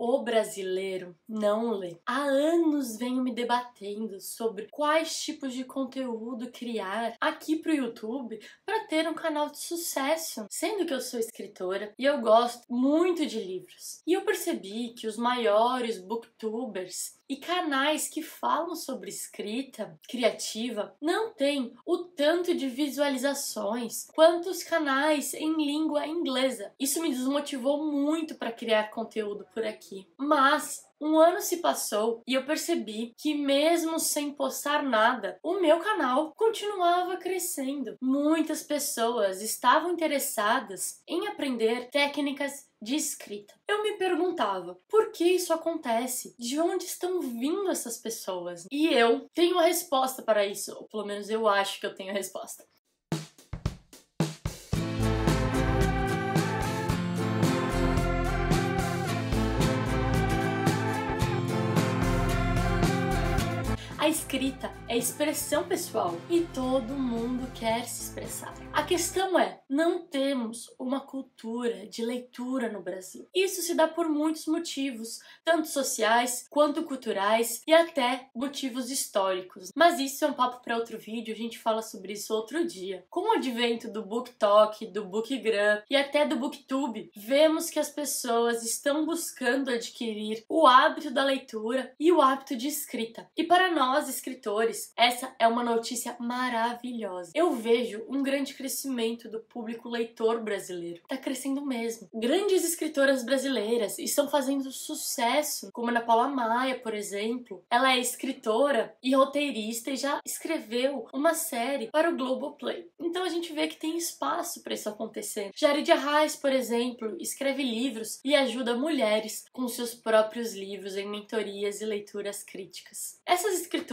O brasileiro não lê. Há anos venho me debatendo sobre quais tipos de conteúdo criar aqui pro YouTube para ter um canal de sucesso. Sendo que eu sou escritora e eu gosto muito de livros. E eu percebi que os maiores booktubers e canais que falam sobre escrita criativa não têm o tanto de visualizações quanto os canais em língua inglesa. Isso me desmotivou muito para criar conteúdo por aqui. Mas um ano se passou e eu percebi que mesmo sem postar nada, o meu canal continuava crescendo. Muitas pessoas estavam interessadas em aprender técnicas de escrita. Eu me perguntava, por que isso acontece? De onde estão vindo essas pessoas? E eu tenho a resposta para isso, ou pelo menos eu acho que eu tenho a resposta. A escrita é expressão pessoal e todo mundo quer se expressar. A questão é, não temos uma cultura de leitura no Brasil. Isso se dá por muitos motivos, tanto sociais quanto culturais e até motivos históricos. Mas isso é um papo para outro vídeo, a gente fala sobre isso outro dia. Com o advento do BookTok, do Bookgram e até do BookTube, vemos que as pessoas estão buscando adquirir o hábito da leitura e o hábito de escrita. E para nós, escritores, essa é uma notícia maravilhosa. Eu vejo um grande crescimento do público leitor brasileiro. Tá crescendo mesmo. Grandes escritoras brasileiras estão fazendo sucesso, como Ana Paula Maia, por exemplo. Ela é escritora e roteirista e já escreveu uma série para o Globoplay. Então a gente vê que tem espaço para isso acontecer. Jarid Arraes, por exemplo, escreve livros e ajuda mulheres com seus próprios livros em mentorias e leituras críticas. Essas escritoras,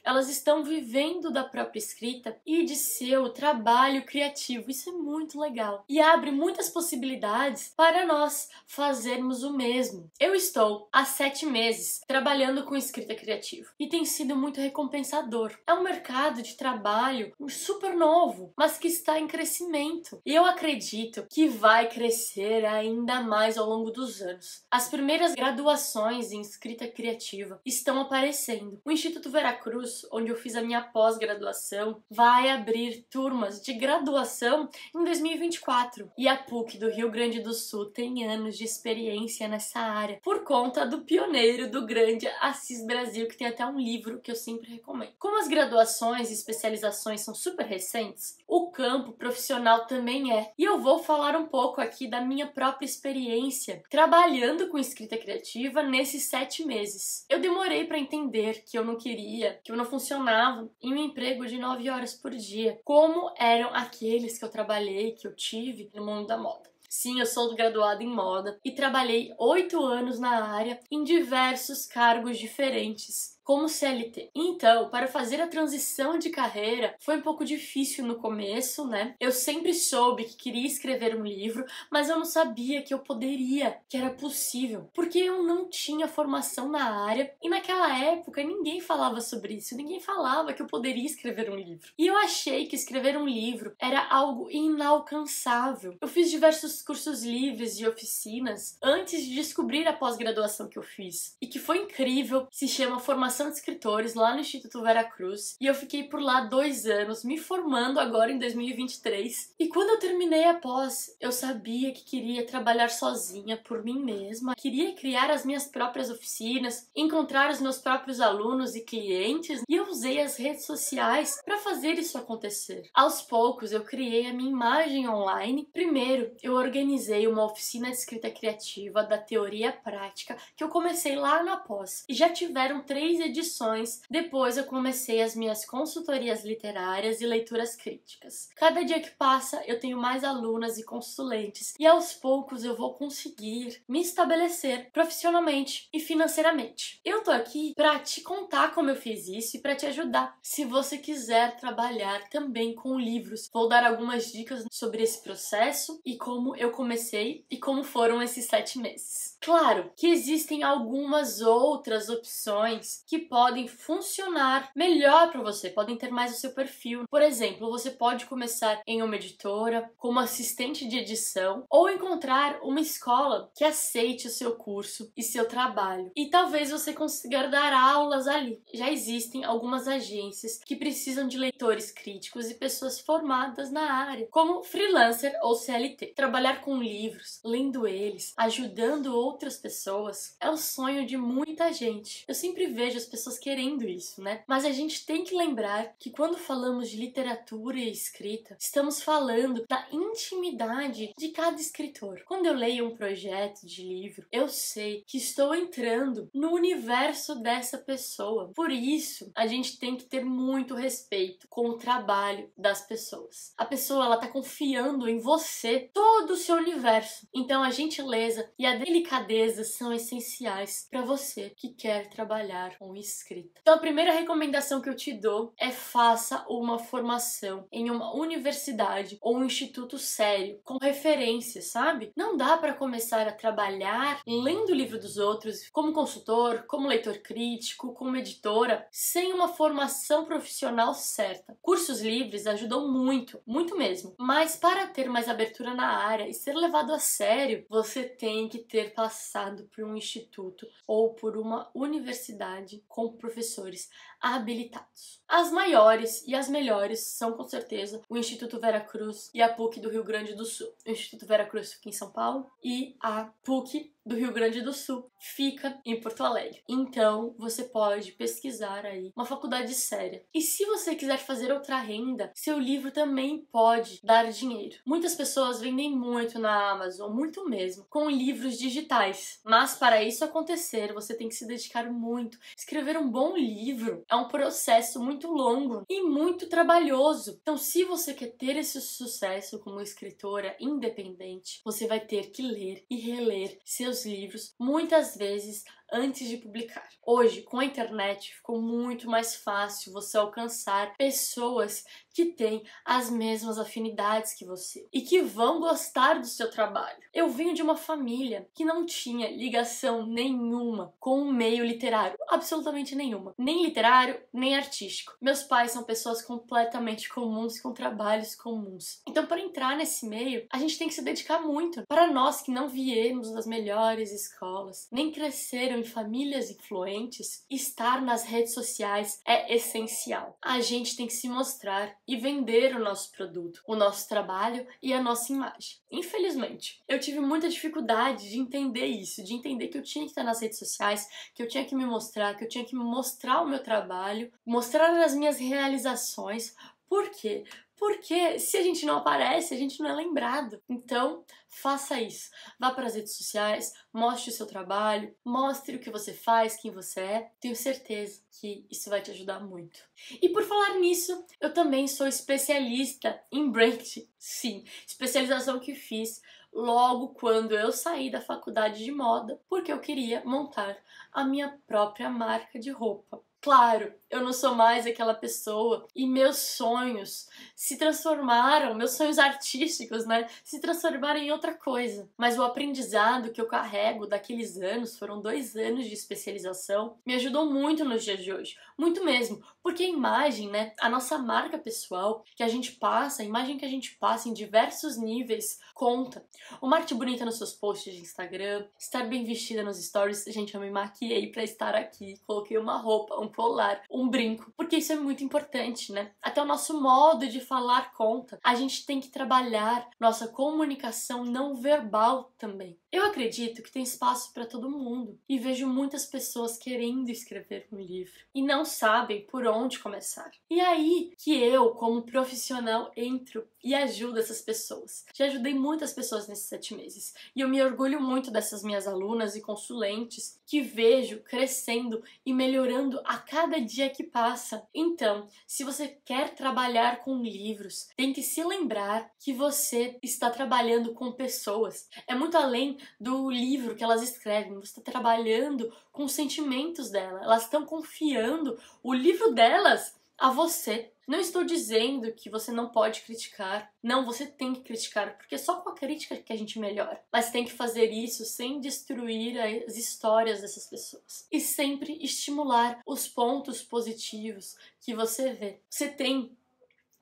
elas estão vivendo da própria escrita e de seu trabalho criativo. Isso é muito legal. E abre muitas possibilidades para nós fazermos o mesmo. Eu estou há 7 meses trabalhando com escrita criativa e tem sido muito recompensador. É um mercado de trabalho super novo, mas que está em crescimento. E eu acredito que vai crescer ainda mais ao longo dos anos. As primeiras graduações em escrita criativa estão aparecendo. O Instituto Veracruz, onde eu fiz a minha pós-graduação, vai abrir turmas de graduação em 2024. E a PUC do Rio Grande do Sul tem anos de experiência nessa área, por conta do pioneiro do grande Assis Brasil, que tem até um livro que eu sempre recomendo. Como as graduações e especializações são super recentes, o campo profissional também é. E eu vou falar um pouco aqui da minha própria experiência trabalhando com escrita criativa nesses 7 meses. Eu demorei para entender que eu não funcionava em um emprego de 9 horas por dia, como eram aqueles que eu trabalhei, que eu tive no mundo da moda. Sim, eu sou graduada em moda e trabalhei 8 anos na área em diversos cargos diferentes, como CLT. Então, para fazer a transição de carreira foi um pouco difícil no começo, né? Eu sempre soube que queria escrever um livro, mas eu não sabia que eu poderia, que era possível, porque eu não tinha formação na área e naquela época ninguém falava sobre isso, ninguém falava que eu poderia escrever um livro. E eu achei que escrever um livro era algo inalcançável. Eu fiz diversos cursos livres e oficinas antes de descobrir a pós-graduação que eu fiz e que foi incrível, se chama Formação de Escritores lá no Instituto Veracruz, e eu fiquei por lá 2 anos, me formando agora em 2023. E quando eu terminei a pós, eu sabia que queria trabalhar sozinha por mim mesma, queria criar as minhas próprias oficinas, encontrar os meus próprios alunos e clientes, e eu usei as redes sociais para fazer isso acontecer. Aos poucos eu criei a minha imagem online. Primeiro, eu organizei uma oficina de escrita criativa da teoria à prática que eu comecei lá na pós, e já tiveram 3 edições. Depois eu comecei as minhas consultorias literárias e leituras críticas. Cada dia que passa eu tenho mais alunas e consulentes e aos poucos eu vou conseguir me estabelecer profissionalmente e financeiramente. Eu tô aqui pra te contar como eu fiz isso e pra te ajudar se você quiser trabalhar também com livros. Vou dar algumas dicas sobre esse processo e como eu comecei e como foram esses 7 meses. Claro que existem algumas outras opções que podem funcionar melhor para você, podem ter mais o seu perfil. Por exemplo, você pode começar em uma editora, como assistente de edição, ou encontrar uma escola que aceite o seu curso e seu trabalho. E talvez você consiga dar aulas ali. Já existem algumas agências que precisam de leitores críticos e pessoas formadas na área, como freelancer ou CLT. Trabalhar com livros, lendo eles, ajudando outras pessoas, é o sonho de muita gente. Eu sempre vejo as pessoas querendo isso, né? Mas a gente tem que lembrar que quando falamos de literatura e escrita, estamos falando da intimidade de cada escritor. Quando eu leio um projeto de livro, eu sei que estou entrando no universo dessa pessoa. Por isso, a gente tem que ter muito respeito com o trabalho das pessoas. A pessoa, ela tá confiando em você todo o seu universo. Então, a gentileza e a delicadeza são essenciais para você que quer trabalhar com escrita. Então, a primeira recomendação que eu te dou é faça uma formação em uma universidade ou um instituto sério, com referências, sabe? Não dá para começar a trabalhar lendo o livro dos outros, como consultor, como leitor crítico, como editora, sem uma formação profissional certa. Cursos livres ajudam muito, muito mesmo. Mas para ter mais abertura na área e ser levado a sério, você tem que ter passado por um instituto ou por uma universidade com professores habilitados. As maiores e as melhores são, com certeza, o Instituto Vera Cruz e a PUC do Rio Grande do Sul. O Instituto Vera Cruz fica em São Paulo e a PUC do Rio Grande do Sul fica em Porto Alegre. Então, você pode pesquisar aí uma faculdade séria. E se você quiser fazer outra renda, seu livro também pode dar dinheiro. Muitas pessoas vendem muito na Amazon, muito mesmo, com livros digitais. Mas para isso acontecer, você tem que se dedicar muito. Escrever um bom livro é um processo muito longo e muito trabalhoso. Então, se você quer ter esse sucesso como escritora independente, você vai ter que ler e reler seus livros muitas vezes antes de publicar. Hoje, com a internet, ficou muito mais fácil você alcançar pessoas que têm as mesmas afinidades que você e que vão gostar do seu trabalho. Eu venho de uma família que não tinha ligação nenhuma com o meio literário, absolutamente nenhuma, nem literário, nem artístico. Meus pais são pessoas completamente comuns, com trabalhos comuns. Então, para entrar nesse meio, a gente tem que se dedicar muito. Para nós que não viemos das melhores escolas, nem cresceram em famílias influentes, estar nas redes sociais é essencial. A gente tem que se mostrar e vender o nosso produto, o nosso trabalho e a nossa imagem. Infelizmente, eu tive muita dificuldade de entender isso, de entender que eu tinha que estar nas redes sociais, que eu tinha que me mostrar, que eu tinha que mostrar o meu trabalho, mostrar as minhas realizações. Por quê? Porque se a gente não aparece, a gente não é lembrado. Então, faça isso. Vá para as redes sociais, mostre o seu trabalho, mostre o que você faz, quem você é. Tenho certeza que isso vai te ajudar muito. E por falar nisso, eu também sou especialista em branding. Sim, especialização que fiz logo quando eu saí da faculdade de moda, porque eu queria montar a minha própria marca de roupa. Claro, eu não sou mais aquela pessoa e meus sonhos se transformaram, meus sonhos artísticos, né, se transformaram em outra coisa. Mas o aprendizado que eu carrego daqueles anos, foram 2 anos de especialização, me ajudou muito nos dias de hoje. Muito mesmo, porque a imagem, né, a nossa marca pessoal que a gente passa, a imagem que a gente passa em diversos níveis, conta. Uma arte bonita nos seus posts de Instagram, estar bem vestida nos stories. Gente, eu me maquiei pra estar aqui, coloquei uma roupa, um colar, um brinco, porque isso é muito importante, né? Até o nosso modo de falar conta. A gente tem que trabalhar nossa comunicação não verbal também. Eu acredito que tem espaço para todo mundo e vejo muitas pessoas querendo escrever um livro e não sabem por onde começar. E aí que eu, como profissional, entro e ajudo essas pessoas. Já ajudei muitas pessoas nesses 7 meses e eu me orgulho muito dessas minhas alunas e consulentes que vejo crescendo e melhorando a cada dia que passa. Então, se você quer trabalhar com livros, tem que se lembrar que você está trabalhando com pessoas. É muito além do livro que elas escrevem, você está trabalhando com os sentimentos dela. Elas estão confiando o livro delas a você. Não estou dizendo que você não pode criticar. Não, você tem que criticar, porque é só com a crítica que a gente melhora. Mas tem que fazer isso sem destruir as histórias dessas pessoas. E sempre estimular os pontos positivos que você vê. Você tem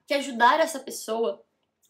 que ajudar essa pessoa,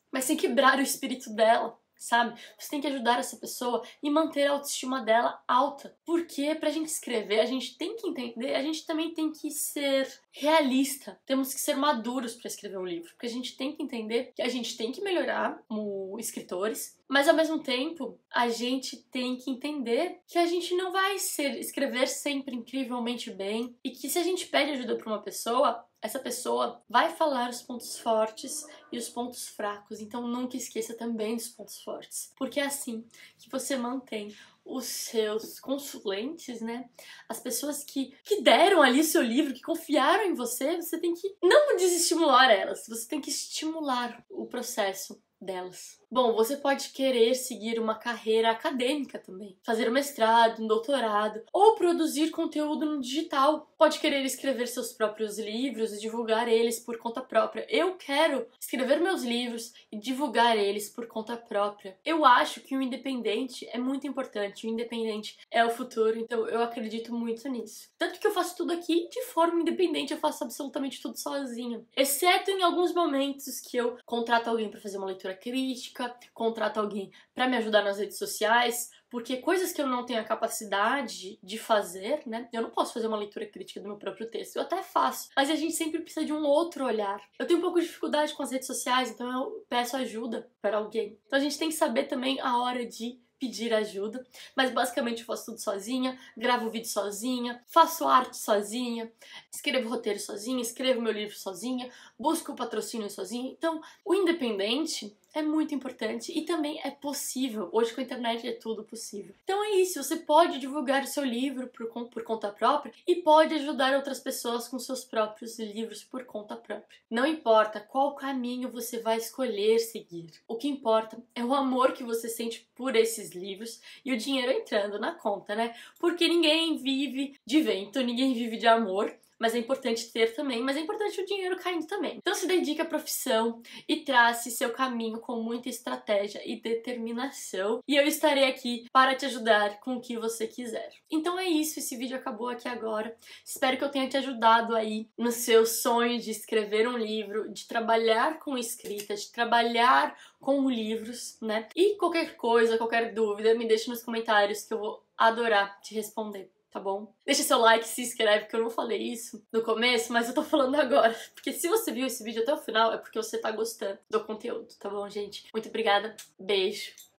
mas sem quebrar o espírito dela, sabe? Você tem que ajudar essa pessoa e manter a autoestima dela alta. Porque pra gente escrever, a gente tem que entender, a gente também tem que ser realista. Temos que ser maduros para escrever um livro, porque a gente tem que entender que a gente tem que melhorar como escritores, mas ao mesmo tempo, a gente tem que entender que a gente não vai escrever sempre incrivelmente bem e que se a gente pede ajuda para uma pessoa, essa pessoa vai falar os pontos fortes e os pontos fracos. Então nunca esqueça também dos pontos fortes, porque é assim que você mantém os seus consulentes, né? As pessoas que deram ali seu livro, que confiaram em você, você tem que não desestimular elas, você tem que estimular o processo delas. Bom, você pode querer seguir uma carreira acadêmica também, fazer um mestrado, um doutorado, ou produzir conteúdo no digital. Pode querer escrever seus próprios livros e divulgar eles por conta própria. Eu quero escrever meus livros e divulgar eles por conta própria. Eu acho que o independente é muito importante, o independente é o futuro, então eu acredito muito nisso. Tanto que eu faço tudo aqui de forma independente, eu faço absolutamente tudo sozinha. Exceto em alguns momentos que eu contrato alguém para fazer uma leitura crítica, contrato alguém para me ajudar nas redes sociais, porque coisas que eu não tenho a capacidade de fazer, né? Eu não posso fazer uma leitura crítica do meu próprio texto, eu até faço, mas a gente sempre precisa de um outro olhar. Eu tenho um pouco de dificuldade com as redes sociais, então eu peço ajuda para alguém. Então a gente tem que saber também a hora de pedir ajuda, mas basicamente eu faço tudo sozinha, gravo vídeo sozinha, faço arte sozinha, escrevo roteiro sozinha, escrevo meu livro sozinha, busco o patrocínio sozinha. Então, o independente é muito importante e também é possível. Hoje com a internet é tudo possível. Então é isso, você pode divulgar o seu livro por conta própria e pode ajudar outras pessoas com seus próprios livros por conta própria. Não importa qual caminho você vai escolher seguir. O que importa é o amor que você sente por esses livros e o dinheiro entrando na conta, né? Porque ninguém vive de vento, ninguém vive de amor. Mas é importante ter também, mas é importante o dinheiro caindo também. Então se dedique à profissão e trace seu caminho com muita estratégia e determinação. E eu estarei aqui para te ajudar com o que você quiser. Então é isso, esse vídeo acabou aqui agora. Espero que eu tenha te ajudado aí no seu sonho de escrever um livro, de trabalhar com escrita, de trabalhar com livros, né? E qualquer coisa, qualquer dúvida, me deixe nos comentários que eu vou adorar te responder. Tá bom? Deixa seu like, se inscreve, porque eu não falei isso no começo, mas eu tô falando agora. Porque se você viu esse vídeo até o final, é porque você tá gostando do conteúdo, tá bom, gente? Muito obrigada, beijo!